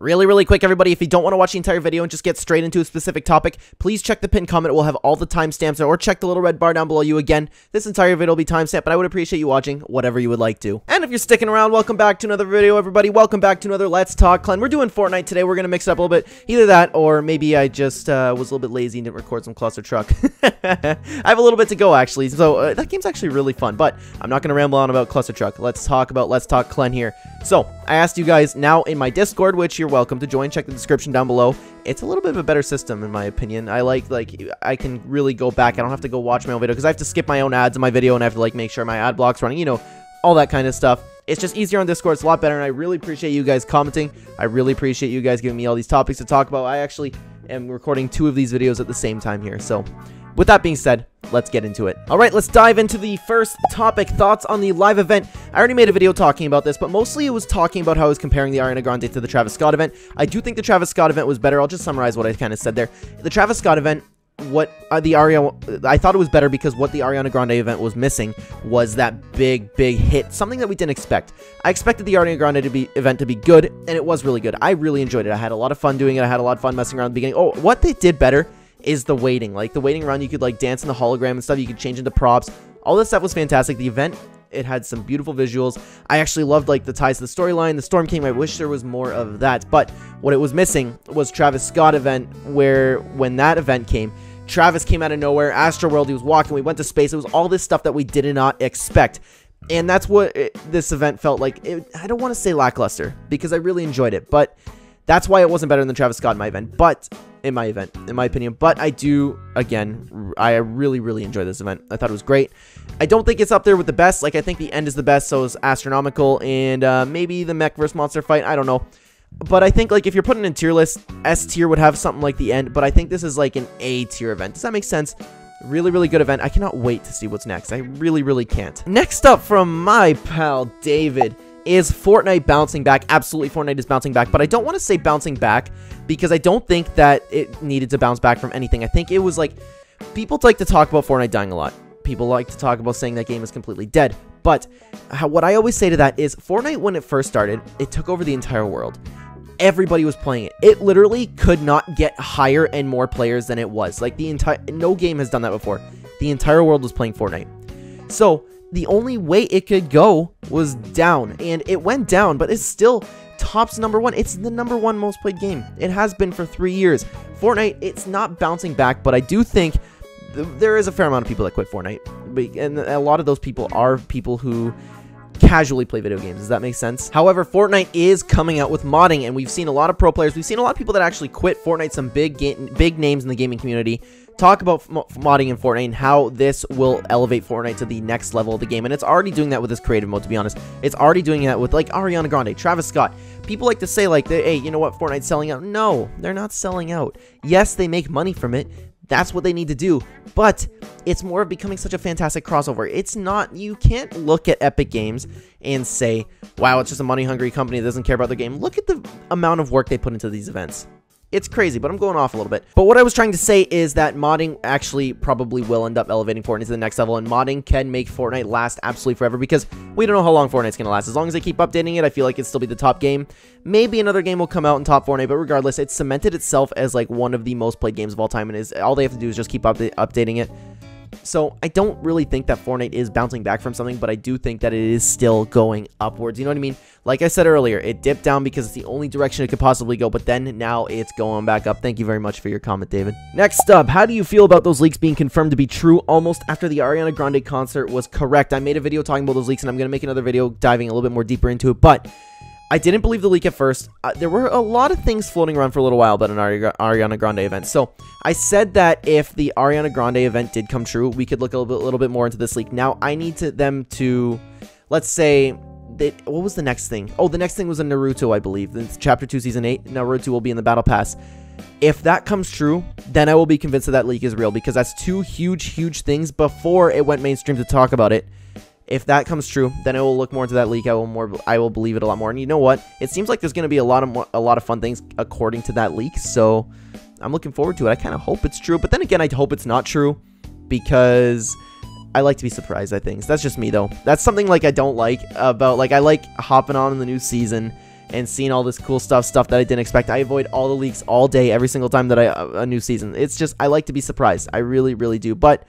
Really quick, everybody, if you don't want to watch the entire video and just get straight into a specific topic, please check the pinned comment. We'll have all the timestamps there, or check the little red bar down below you. Again, this entire video will be timestamped, but I would appreciate you watching whatever you would like to. And if you're sticking around, welcome back to another video, everybody. Welcome back to another Let's Talk Clen. We're doing Fortnite today. We're going to mix it up a little bit. Either that, or maybe I just was a little bit lazy and didn't record some Cluster Truck. I have a little bit to go, actually, so that game's actually really fun, but I'm not going to ramble on about Cluster Truck. Let's talk Clen here. So, I asked you guys now in my Discord, which you're welcome to join. Check the description down below. It's a little bit of a better system, in my opinion. I like I can really go back. I don't have to go watch my own video, because I have to skip my own ads in my video, and I have to, make sure my ad block's running, you know, all that kind of stuff. It's just easier on Discord. It's a lot better, and I really appreciate you guys commenting. I really appreciate you guys giving me all these topics to talk about. I actually am recording 2 of these videos at the same time here, so with that being said, let's get into it. Alright, let's dive into the first topic, thoughts on the live event. I already made a video talking about this, but mostly it was talking about how I was comparing the Ariana Grande to the Travis Scott event. I do think the Travis Scott event was better. I'll just summarize what I kind of said there. The Travis Scott event, I thought it was better because what the Ariana Grande event was missing was that big hit, something that we didn't expect. I expected the Ariana Grande event to be good, and it was really good. I really enjoyed it. I had a lot of fun doing it. I had a lot of fun messing around at the beginning. Oh, what they did better is the waiting. The waiting run, you could dance in the hologram and stuff. You could change into props. All this stuff was fantastic. The event, it had some beautiful visuals. I actually loved the ties to the storyline. The Storm King, I wish there was more of that, but what it was missing was Travis Scott event, where when that event came, Travis came out of nowhere, Astroworld, he was walking, we went to space. It was all this stuff that we did not expect. And that's what this event felt like. I don't want to say lackluster, because I really enjoyed it, but that's why it wasn't better than Travis Scott in my event. But in my opinion. But I do, again, I really enjoyed this event. I thought it was great. I don't think it's up there with the best. I think the end is the best, so is Astronomical, and maybe the Mech vs. Monster fight. I don't know. But I think, if you're putting in tier list, S tier would have something like the end, but I think this is an A tier event. Does that make sense? Really good event. I cannot wait to see what's next. I really can't. Next up from my pal David is Fortnite bouncing back. Absolutely, Fortnite is bouncing back, but I don't want to say bouncing back because I don't think that it needed to bounce back from anything. I think it was people like to talk about Fortnite dying a lot. People like to talk about saying that game is completely dead, but what I always say to that is Fortnite, when it first started, it took over the entire world. Everybody was playing it. It literally could not get higher and more players than it was. No game has done that before. The entire world was playing Fortnite. So the only way it could go was down, and it went down, but it's still tops #1. It's the #1 most played game. It has been for 3 years. Fortnite, it's not bouncing back, but I do think there is a fair amount of people that quit Fortnite, and a lot of those people are people who casually play video games. Does that make sense? However, Fortnite is coming out with modding, and we've seen a lot of pro players. We've seen a lot of people that actually quit Fortnite, some big names in the gaming community, talk about modding in Fortnite and how this will elevate Fortnite to the next level of the game. And it's already doing that with this creative mode, to be honest. It's already doing that with Ariana Grande, Travis Scott. People like to say hey, you know what, Fortnite's selling out. No, they're not selling out. Yes, they make money from it. That's what they need to do, but it's more of becoming such a fantastic crossover. It's not, you can't look at Epic Games and say, wow, it's just a money-hungry company that doesn't care about their game. Look at the amount of work they put into these events. It's crazy, but I'm going off a little bit. But what I was trying to say is that modding actually probably will end up elevating Fortnite to the next level, and modding can make Fortnite last absolutely forever, because we don't know how long Fortnite's going to last. As long as they keep updating it, I feel like it'll still be the top game. Maybe another game will come out in top Fortnite, but regardless, it's cemented itself as one of the most played games of all time, and all they have to do is just keep updating it. So I don't really think that Fortnite is bouncing back from something, but I do think that it is still going upwards. You know what I mean? Like I said earlier, it dipped down because it's the only direction it could possibly go, but then now it's going back up. Thank you very much for your comment, David. Next up, how do you feel about those leaks being confirmed to be true almost after the Ariana Grande concert was correct? I made a video talking about those leaks, and I'm going to make another video diving a little bit more deeper into it, but I didn't believe the leak at first. There were a lot of things floating around for a little while about an Ariana Grande event. So I said that if the Ariana Grande event did come true, we could look a little bit more into this leak. Now, I need them to, let's say, what was the next thing? Oh, the next thing was a Naruto, I believe. It's Chapter 2, Season 8. Naruto will be in the Battle Pass. If that comes true, then I will be convinced that leak is real, because that's 2 huge things before it went mainstream to talk about it. If that comes true, then I will look more into that leak. I will believe it a lot more. And you know what? It seems like there's going to be a lot of fun things according to that leak. So I'm looking forward to it. I kind of hope it's true, but then again, I hope it's not true, because I like to be surprised at things. That's just me, though. That's something I don't like about I like hopping on in the new season and seeing all this cool stuff that I didn't expect. I avoid all the leaks all day, every single time that a new season. It's just, I like to be surprised. I really, really do. But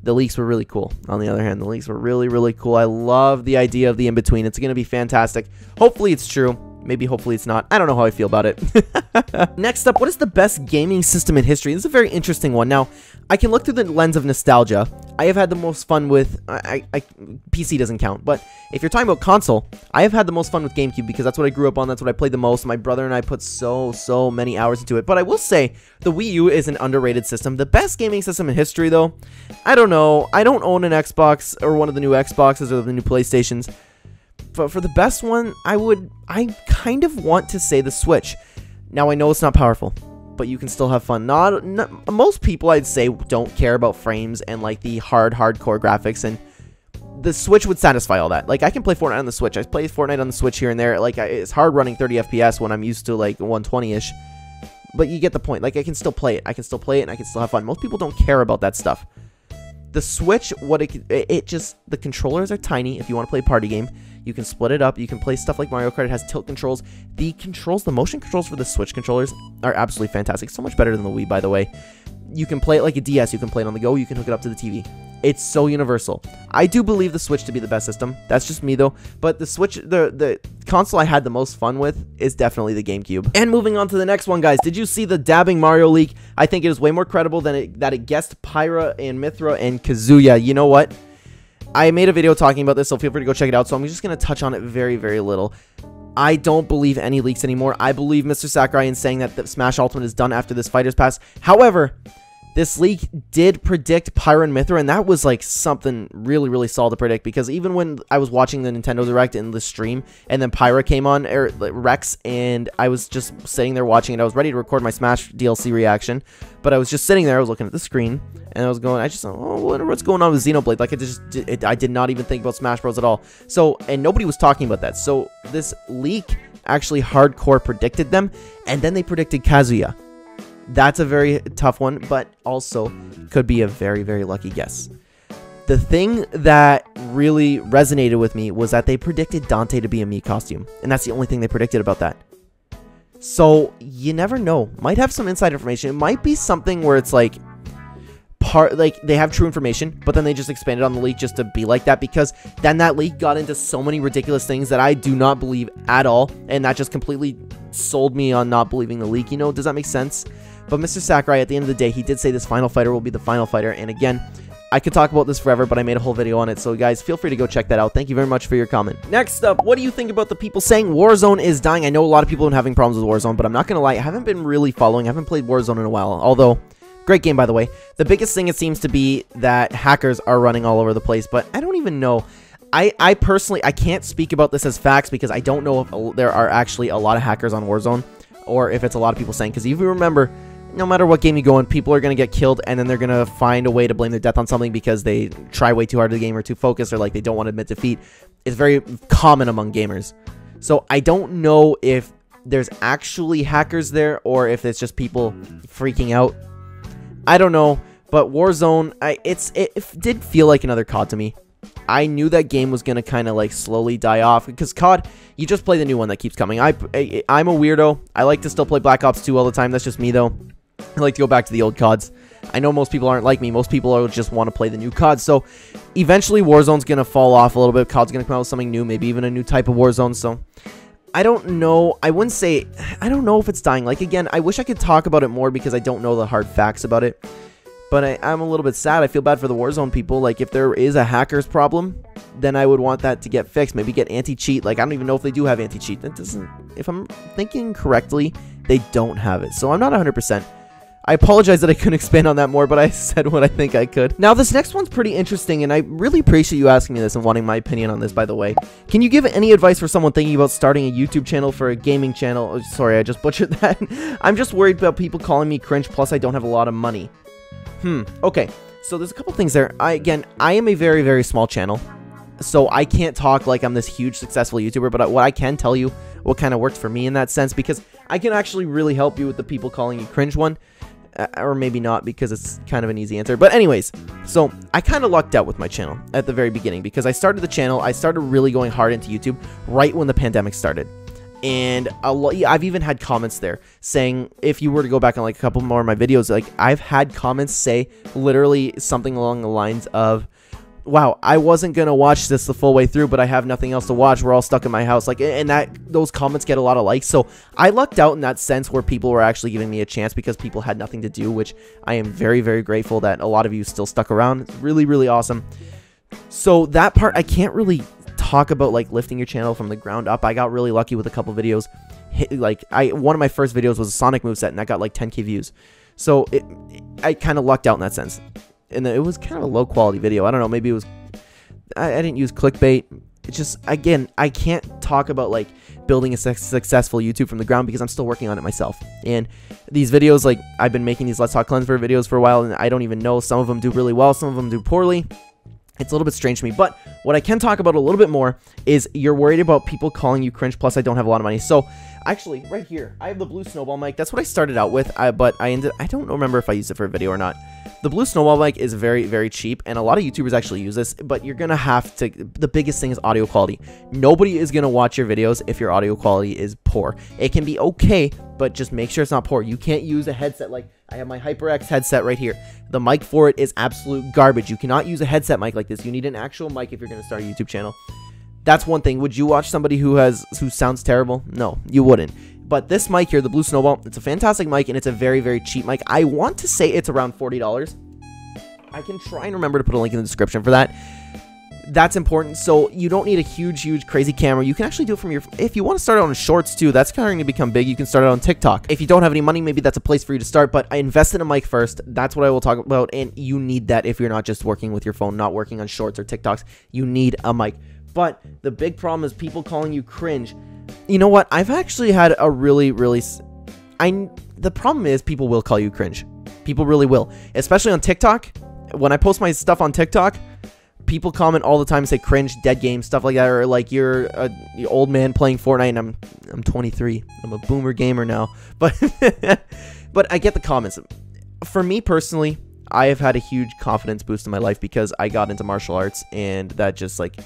the leaks were really cool. On the other hand, the leaks were really, really cool. I love the idea of the in-between. It's going to be fantastic. Hopefully it's true. Maybe hopefully it's not. I don't know how I feel about it. Next up, what is the best gaming system in history? This is a very interesting one. Now, I can look through the lens of nostalgia. I have had the most fun with... PC doesn't count, but if you're talking about console, I have had the most fun with GameCube because that's what I grew up on. That's what I played the most. My brother and I put so many hours into it. But I will say, the Wii U is an underrated system. The best gaming system in history, though, I don't know. I don't own an Xbox or one of the new Xboxes or the new PlayStations. But for the best one, I kind of want to say the Switch. Now, I know it's not powerful, but you can still have fun. Most people, I'd say, don't care about frames and, like, the hardcore graphics, and the Switch would satisfy all that. Like, I can play Fortnite on the Switch. I play Fortnite on the Switch here and there. Like, it's hard running 30 FPS when I'm used to, like, 120-ish. But you get the point. Like, I can still play it. I can still play it, and I can still have fun. Most people don't care about that stuff. The Switch, the controllers are tiny. If you want to play a party game, you can split it up. You can play stuff like Mario Kart. It has tilt controls. The motion controls for the Switch controllers are absolutely fantastic. So much better than the Wii, by the way. You can play it like a DS. You can play it on the go. You can hook it up to the TV. It's so universal. I do believe the Switch to be the best system. That's just me, though. But the Switch, the console I had the most fun with is definitely the GameCube. And moving on to the next one, guys. Did you see the dabbing Mario leak? I think it is way more credible than that it guessed Pyra and Mythra and Kazuya. You know what? I made a video talking about this, so feel free to go check it out. So I'm just going to touch on it very, very little. I don't believe any leaks anymore. I believe Mr. Sakurai in saying that the Smash Ultimate is done after this Fighters Pass. However, this leak did predict Pyra and Mythra, and that was like something really, really solid to predict, because even when I was watching the Nintendo Direct in the stream, and then Pyra came on, Rex, and I was just sitting there watching it. I was ready to record my Smash DLC reaction, but I was just sitting there, I was looking at the screen, and I was going, what's going on with Xenoblade? Like, I did not even think about Smash Bros. At all. So, and nobody was talking about that. So, this leak actually hardcore predicted them, and then they predicted Kazuya. That's a very tough one, but also could be a very, very lucky guess. The thing that really resonated with me was that they predicted Dante to be a Mii costume, and that's the only thing they predicted about that. So, you never know. Might have some inside information. It might be something where it's like, they have true information, but then they just expanded on the leak just to be like that, because then that leak got into so many ridiculous things that I do not believe at all, and that just completely sold me on not believing the leak. You know, does that make sense? But Mr. Sakurai, at the end of the day, he did say this final fighter will be the final fighter, and again, I could talk about this forever, but I made a whole video on it, so guys, feel free to go check that out. Thank you very much for your comment. Next up, what do you think about the people saying Warzone is dying? I know a lot of people have been having problems with Warzone, but I'm not gonna lie, I haven't been really following. I haven't played Warzone in a while, although great game, by the way. The biggest thing, it seems to be that hackers are running all over the place, but I don't even know. I personally, I can't speak about this as facts, because I don't know if there are actually a lot of hackers on Warzone, or if it's a lot of people saying, because if you remember, no matter what game you go in, people are going to get killed, and then they're going to find a way to blame their death on something because they try way too hard at the game, or too focused, or like they don't want to admit defeat. It's very common among gamers. So I don't know if there's actually hackers there, or if it's just people freaking out. I don't know, but Warzone, it did feel like another COD to me. I knew that game was going to kind of like slowly die off, because COD, you just play the new one that keeps coming. I'm a weirdo. I like to still play Black Ops 2 all the time. That's just me, though. I like to go back to the old CODs. I know most people aren't like me. Most people just want to play the new COD. So eventually Warzone's going to fall off a little bit. COD's going to come out with something new, maybe even a new type of Warzone. So I don't know. I wouldn't say, I don't know if it's dying. Like, again, I wish I could talk about it more, because I don't know the hard facts about it. But I'm a little bit sad. I feel bad for the Warzone people. Like, if there is a hacker's problem, then I would want that to get fixed. Maybe get anti-cheat. Like, I don't even know if they do have anti-cheat. That doesn't, if I'm thinking correctly, they don't have it. So I'm not 100%. I apologize that I couldn't expand on that more, but I said what I think I could. Now, this next one's pretty interesting, and I really appreciate you asking me this and wanting my opinion on this, by the way. Can you give any advice for someone thinking about starting a YouTube channel for a gaming channel? Oh, sorry, I just butchered that. I'm just worried about people calling me cringe, plus I don't have a lot of money. Okay. So there's a couple things there. I am a very, very small channel, so I can't talk like I'm this huge successful YouTuber, but what I can tell you what kind of worked for me in that sense, because I can actually really help you with the people calling you cringe one. Or maybe not, because it's kind of an easy answer. But anyways, so I kind of lucked out with my channel at the very beginning, because I started the channel, I started really going hard into YouTube right when the pandemic started. And I've even had comments there saying, if you were to go back on like a couple more of my videos, like I've had comments say literally something along the lines of, wow, I wasn't gonna watch this the full way through, but I have nothing else to watch. We're all stuck in my house. Like, and those comments get a lot of likes. So I lucked out in that sense where people were actually giving me a chance because people had nothing to do, which I am very, very grateful that a lot of you still stuck around. It's really, really awesome. So that part, I can't really talk about like lifting your channel from the ground up. I got really lucky with a couple videos. One of my first videos was a Sonic moveset, and I got like 10K views. So I kind of lucked out in that sense. And it was kind of a low quality video. I don't know, maybe it was, I didn't use clickbait. It's just, again, I can't talk about like building a successful YouTube from the ground because I'm still working on it myself. And these videos, like I've been making these Let's Talk Clen videos for a while, and I don't even know, some of them do really well, some of them do poorly. It's a little bit strange to me, but what I can talk about a little bit more is you're worried about people calling you cringe, plus I don't have a lot of money. So actually right here, I have the blue snowball mic. That's what I started out with, but I don't remember if I used it for a video or not. The blue snowball mic is very, very cheap, and a lot of YouTubers actually use this, but you're gonna have to, the biggest thing is audio quality. Nobody is gonna watch your videos if your audio quality is poor. It can be okay, but just make sure it's not poor. You can't use a headset like, I have my HyperX headset right here. The mic for it is absolute garbage. You cannot use a headset mic like this. You need an actual mic if you're gonna start a YouTube channel. That's one thing. Would you watch somebody who sounds terrible? No, you wouldn't. But this mic here, the Blue Snowball, it's a fantastic mic, and it's a very, very cheap mic. I want to say it's around $40. I can try and remember to put a link in the description for that. That's important. So you don't need a huge, crazy camera. You can actually do it from your, if you want to start out on shorts too, that's kind of going to become big. You can start it on TikTok. If you don't have any money, maybe that's a place for you to start, but I invest in a mic first. That's what I will talk about, and you need that if you're not just working with your phone, not working on shorts or TikToks. You need a mic. But the big problem is people calling you cringe. You know what? I've actually had a the problem is people will call you cringe. People really will. Especially on TikTok. When I post my stuff on TikTok, people comment all the time and say cringe, dead game, stuff like that, or like you're an old man playing Fortnite, and I'm 23. I'm a boomer gamer now. But but I get the comments. For me personally, I have had a huge confidence boost in my life because I got into martial arts, and that just like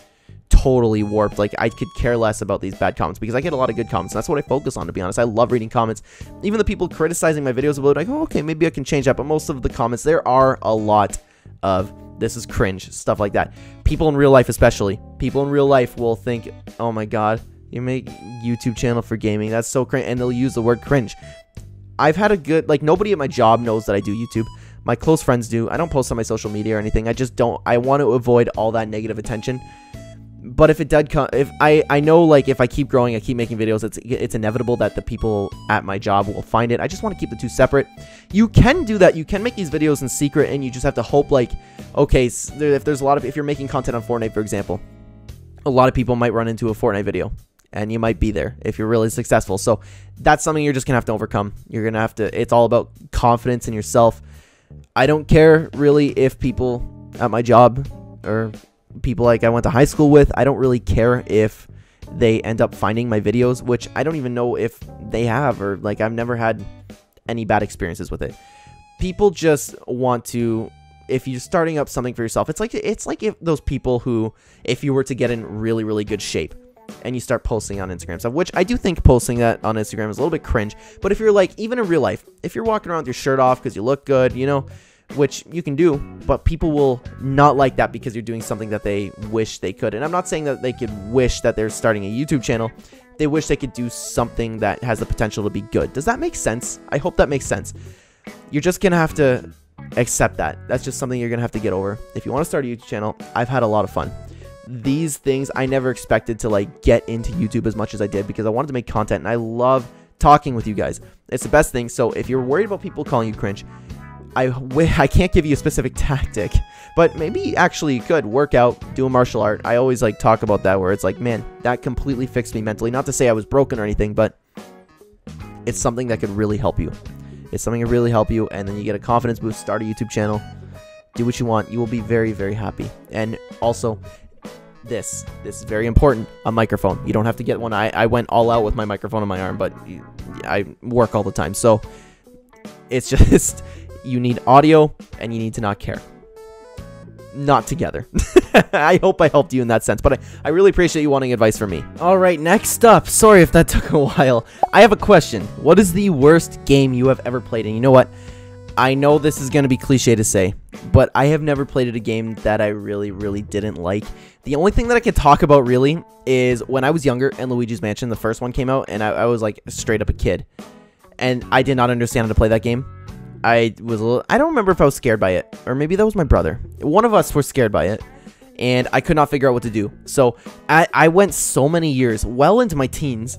totally warped. Like, I could care less about these bad comments because I get a lot of good comments. That's what I focus on, to be honest. I love reading comments. Even the people criticizing my videos about, like, oh, okay, maybe I can change that. But most of the comments, there are a lot of this is cringe, stuff like that. People in real life, especially, people in real life will think, oh my god, you make YouTube channel for gaming, that's so cringe, and they'll use the word cringe. I've had a good, like, nobody at my job knows that I do YouTube. My close friends do. I don't post on my social media or anything. I just don't. I want to avoid all that negative attention. But if it did come, if I know, like, if I keep growing, I keep making videos, it's inevitable that the people at my job will find it. I just want to keep the two separate. You can do that. You can make these videos in secret, and you just have to hope, like, okay, if there's a lot of, if you're making content on Fortnite, for example, a lot of people might run into a Fortnite video, and you might be there if you're really successful. So that's something you're just gonna have to overcome. You're gonna have to. It's all about confidence in yourself. I don't care really if people at my job or people like I went to high school with, I don't really care if they end up finding my videos, which I don't even know if they have, or like I've never had any bad experiences with it. People just want to, if you're starting up something for yourself, it's like if those people who, if you were to get in really, really good shape and you start posting on Instagram stuff, which I do think posting that on Instagram is a little bit cringe, but if you're like, even in real life, if you're walking around with your shirt off because you look good, you know, which you can do, but people will not like that because you're doing something that they wish they could. And I'm not saying that they could wish that they're starting a YouTube channel. They wish they could do something that has the potential to be good. Does that make sense? I hope that makes sense. You're just gonna have to accept that. That's just something you're gonna have to get over. If you want to start a YouTube channel, I've had a lot of fun. These things, I never expected to like get into YouTube as much as I did because I wanted to make content, and I love talking with you guys. It's the best thing. So if you're worried about people calling you cringe, I can't give you a specific tactic, but maybe actually you could work out, do a martial art. I always like talk about that, where it's like, man, that completely fixed me mentally. Not to say I was broken or anything, but it's something that could really help you. It's something that really help you, and then you get a confidence boost, start a YouTube channel, do what you want. You will be very, very happy. And also, this is very important, a microphone. You don't have to get one. I went all out with my microphone on my arm, but I work all the time. So it's just, you need audio, and you need to not care. Not together. I hope I helped you in that sense, but I really appreciate you wanting advice from me. Alright, next up, sorry if that took a while. I have a question. What is the worst game you have ever played? And you know what? I know this is going to be cliche to say, but I have never played a game that I really didn't like. The only thing that I can talk about really is when I was younger and Luigi's Mansion, the first one came out, and I was like straight up a kid. And I did not understand how to play that game. I don't remember if I was scared by it, or maybe that was my brother. One of us was scared by it, and I could not figure out what to do. So I went so many years, well into my teens,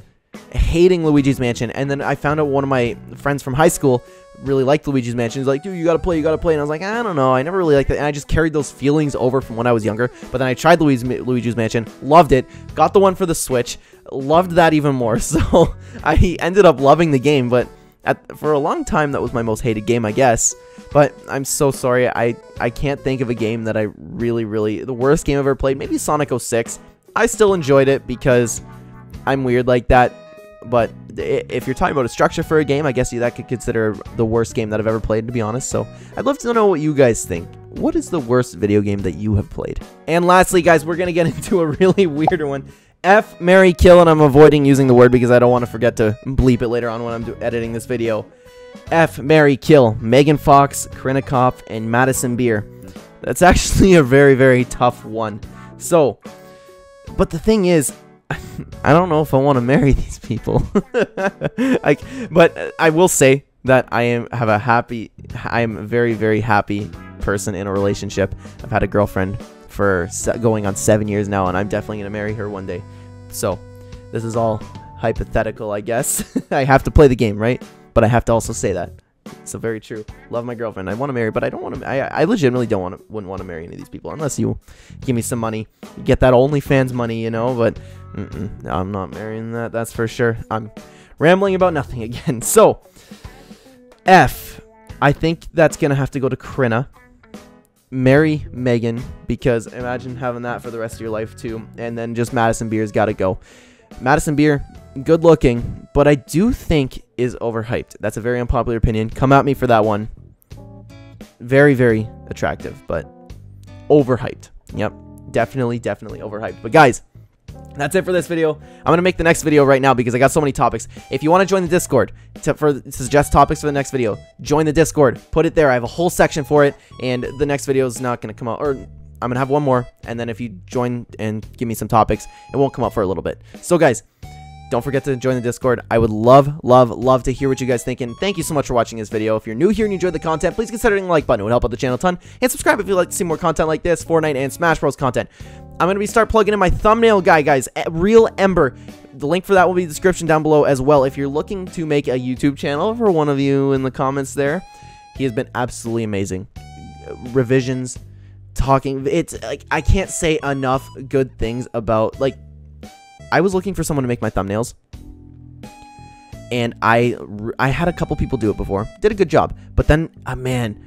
hating Luigi's Mansion, and then I found out one of my friends from high school really liked Luigi's Mansion. He's like, dude, you gotta play, and I was like, I don't know, I never really liked it, and I just carried those feelings over from when I was younger. But then I tried Luigi's Mansion, loved it, got the one for the Switch, loved that even more, so I ended up loving the game. But for a long time, that was my most hated game, I guess. But I'm so sorry, I can't think of a game that I really, the worst game I've ever played, maybe Sonic 06. I still enjoyed it because I'm weird like that. But if you're talking about a structure for a game, I guess that could consider the worst game that I've ever played, to be honest. So I'd love to know what you guys think. What is the worst video game that you have played? And lastly, guys, we're going to get into a really weird one. F, marry, kill, and I'm avoiding using the word because I don't want to forget to bleep it later on when I'm editing this video. F, marry, kill, Megan Fox, Corinna, Kopf, and Madison Beer. That's actually a very tough one. So, but the thing is, I don't know if I want to marry these people. But I will say that I am a very happy person in a relationship. I've had a girlfriend for going on 7 years now, and I'm definitely going to marry her one day. So this is all hypothetical, I guess. I have to play the game, right? But I have to also say that. So very true. Love my girlfriend. I want to marry, but I don't want to. I legitimately wouldn't want to marry any of these people unless you give me some money, get that OnlyFans money, you know. But no, I'm not marrying that. That's for sure. I'm rambling about nothing again. So F, I think that's gonna have to go to Corinna. Marry Megan, because imagine having that for the rest of your life too. And then just Madison Beer's got to go. Madison Beer, good looking, but I do think is overhyped. That's a very unpopular opinion. Come at me for that one. Very attractive, but overhyped. Yep, definitely overhyped. But guys, that's it for this video. I'm going to make the next video right now because I got so many topics. If you want to join the Discord to suggest topics for the next video, join the Discord. Put it there. I have a whole section for it, and the next video is not going to come out, or I'm going to have one more, and then if you join and give me some topics, it won't come out for a little bit. So guys, don't forget to join the Discord. I would love to hear what you guys think, and thank you so much for watching this video. If you're new here and you enjoyed the content, please consider hitting the like button. It would help out the channel a ton, and subscribe if you'd like to see more content like this, Fortnite and Smash Bros content. I'm going to start plugging in my thumbnail guy, guys, Real Ember. The link for that will be in the description down below as well. If you're looking to make a YouTube channel, for one of you in the comments there, he has been absolutely amazing. Revisions, talking, it's like I can't say enough good things about, like, I was looking for someone to make my thumbnails, and I had a couple people do it before, did a good job, but then man,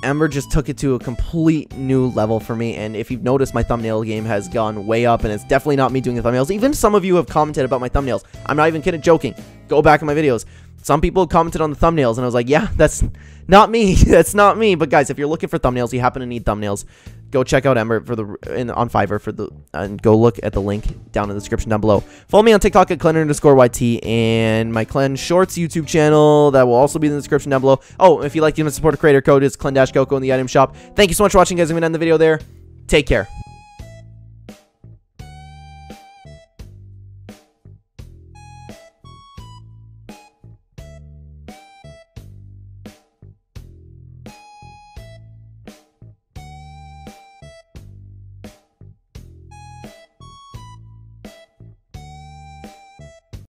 Ember just took it to a complete new level for me. And if you've noticed, my thumbnail game has gone way up, and it's definitely not me doing the thumbnails. Even some of you have commented about my thumbnails. I'm not even kidding, joking. Go back in my videos. Some people commented on the thumbnails, and I was like, yeah, that's not me. That's not me. But guys, if you're looking for thumbnails, you happen to need thumbnails, go check out Ember on Fiverr and go look at the link down in the description down below. Follow me on TikTok at CLEN_YT, and my Clen Shorts YouTube channel that will also be in the description down below. Oh, if you'd like to support a creator, code is CLEN-GOCO in the item shop. Thank you so much for watching, guys. I'm gonna end the video there. Take care.